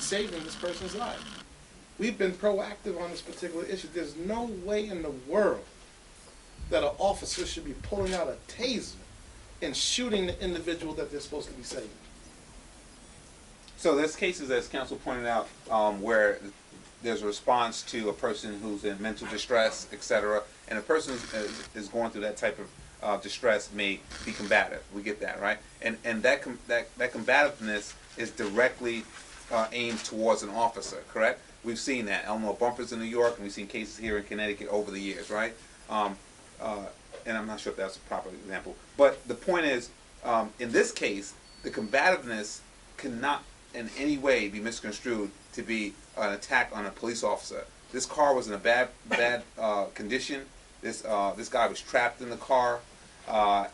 saving this person's life. We've been proactive on this particular issue. There's no way in the world that an officer should be pulling out a taser and shooting the individual that they're supposed to be saving. So there's cases, as counsel pointed out, where there's a response to a person who's in mental distress, etc., and a person is going through that type of distress may be combative. We get that, right? And that combativeness is directly aimed towards an officer, correct? We've seen that. Elmore bumpers in New York, and we've seen cases here in Connecticut over the years, right? And I'm not sure if that's a proper example. But the point is, in this case, the combativeness cannot in any way be misconstrued to be an attack on a police officer. This car was in a bad condition. This guy was trapped in the car,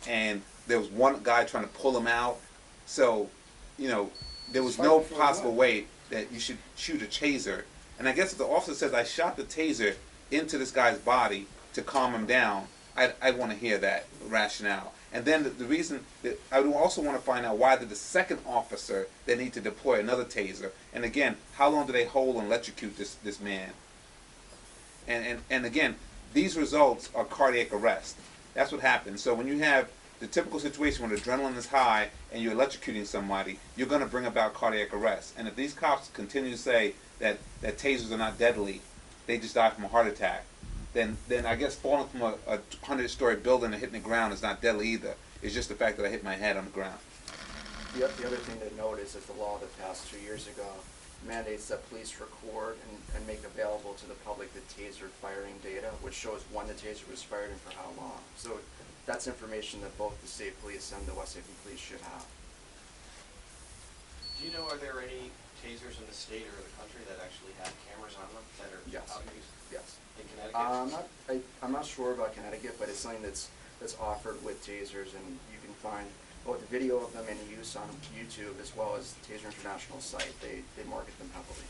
and there was one guy trying to pull him out. So, you know, there was no possible way that you should shoot a taser. And I guess if the officer says, I shot the taser into this guy's body to calm him down, I'd want to hear that rationale. And then the reason that I would also want to find out why did the second officer they need to deploy another taser. And again, how long do they hold and electrocute this man? And again, these results are cardiac arrest. That's what happens. So when you have the typical situation when adrenaline is high and you're electrocuting somebody, you're going to bring about cardiac arrest. And if these cops continue to say that tasers are not deadly, they just die from a heart attack, then I guess falling from a 100-story building and hitting the ground is not deadly either. It's just the fact that I hit my head on the ground. The other thing to note is that the law that passed 2 years ago mandates that police record and make available to the public the taser firing data, which shows when the taser was fired and for how long. So that's information that both the state police and the West Haven police should have. Do you know, are there any tasers in the state or the country that actually have cameras on them that are out used? Yes. In Connecticut? I'm not sure about Connecticut, but it's something that's offered with tasers, and you can find both video of them in use on YouTube as well as the Taser International site. They market them heavily.